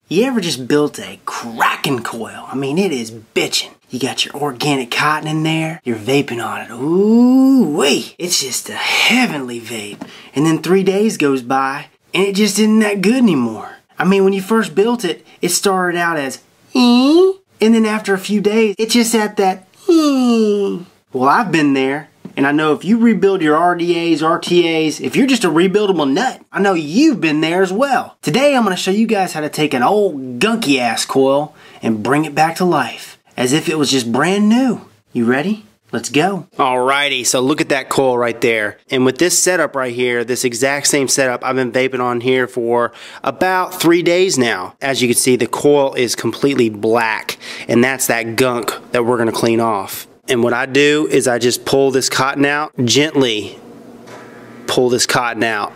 You ever just built a cracking coil? I mean, it is bitchin'. You got your organic cotton in there, you're vaping on it. Ooh-wee! It's just a heavenly vape. And then 3 days goes by, and it just isn't that good anymore. I mean, when you first built it, it started out as and then after a few days, it's just at that Well, I've been there. And I know if you rebuild your RDAs, RTAs, if you're just a rebuildable nut, I know you've been there as well. Today I'm going to show you guys how to take an old gunky ass coil and bring it back to life as if it was just brand new. You ready? Let's go. Alrighty, so look at that coil right there. And with this setup right here, this exact same setup, I've been vaping on here for about 3 days now. As you can see, the coil is completely black, and that's that gunk that we're going to clean off. And what I do is I just pull this cotton out, gently pull this cotton out.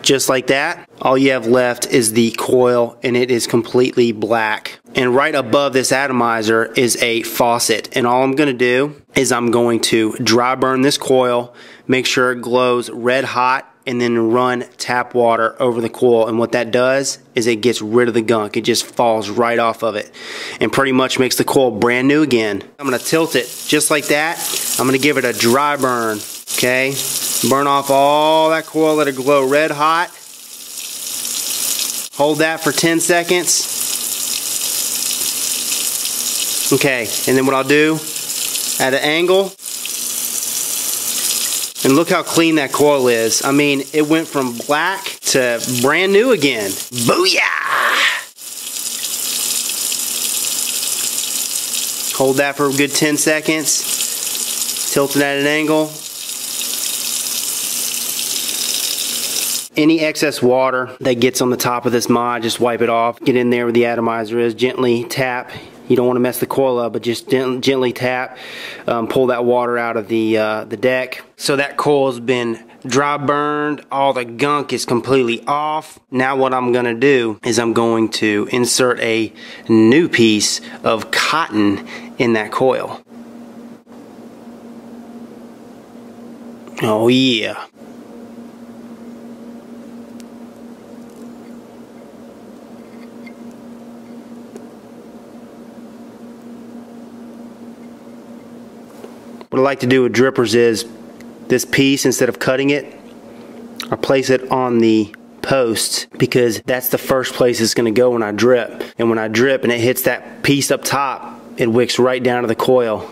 Just like that. All you have left is the coil, and it is completely black. And right above this atomizer is a faucet. And all I'm going to do is I'm going to dry burn this coil, make sure it glows red hot, and then run tap water over the coil. And what that does is it gets rid of the gunk. It just falls right off of it and pretty much makes the coil brand new again. I'm gonna tilt it just like that. I'm gonna give it a dry burn, okay? Burn off all that coil, let it glow red hot. Hold that for 10 seconds. Okay, and then what I'll do, at an angle, and look how clean that coil is. I mean, it went from black to brand new again. Booyah! Hold that for a good 10 seconds. Tilt it at an angle. Any excess water that gets on the top of this mod, just wipe it off. Get in there where the atomizer is, gently tap. You don't want to mess the coil up, but just gently tap. Pull that water out of the deck. So that coil's been dry burned. All the gunk is completely off. Now what I'm going to do is I'm going to insert a new piece of cotton in that coil. Oh yeah. What I like to do with drippers is this piece, instead of cutting it, I place it on the post because that's the first place it's going to go when I drip. And when I drip and it hits that piece up top, it wicks right down to the coil.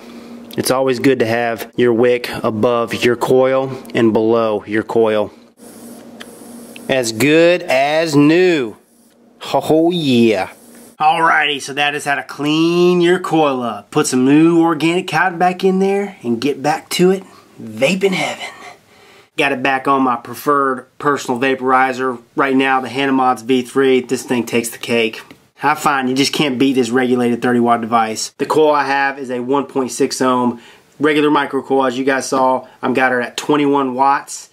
It's always good to have your wick above your coil and below your coil. As good as new. Oh yeah. Alrighty, so that is how to clean your coil up. Put some new organic cotton back in there and get back to it. Vaping heaven. Got it back on my preferred personal vaporizer. Right now, the Zenith V2. This thing takes the cake. I find you just can't beat this regulated 30-watt device. The coil I have is a 1.6 ohm regular micro coil. As you guys saw, I've got her at 21 watts.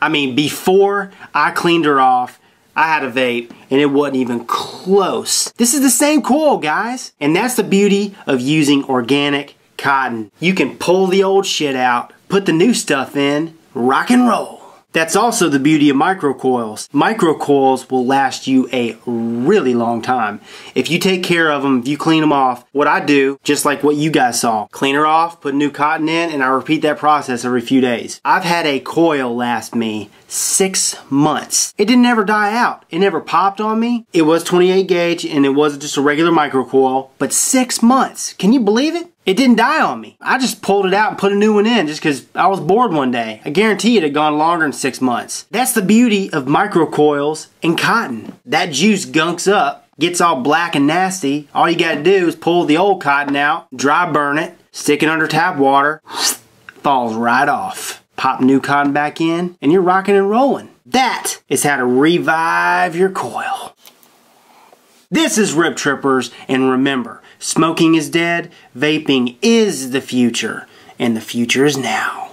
I mean, before I cleaned her off, I had a vape and it wasn't even close. This is the same coil, guys. And that's the beauty of using organic cotton. You can pull the old shit out, put the new stuff in, rock and roll. That's also the beauty of micro coils. Micro coils will last you a really long time. If you take care of them, if you clean them off, what I do, just like what you guys saw, clean her off, put new cotton in, and I repeat that process every few days. I've had a coil last me 6 months. It didn't ever die out. It never popped on me. It was 28 gauge and it was just a regular micro coil, but 6 months. Can you believe it? It didn't die on me. I just pulled it out and put a new one in just because I was bored one day. I guarantee it had gone longer than 6 months. That's the beauty of micro coils and cotton. That juice gunks up, gets all black and nasty. All you gotta do is pull the old cotton out, dry burn it, stick it under tap water, falls right off. Pop new cotton back in, and you're rocking and rolling. That is how to revive your coil. This is Rip Trippers, and remember, smoking is dead, vaping is the future, and the future is now.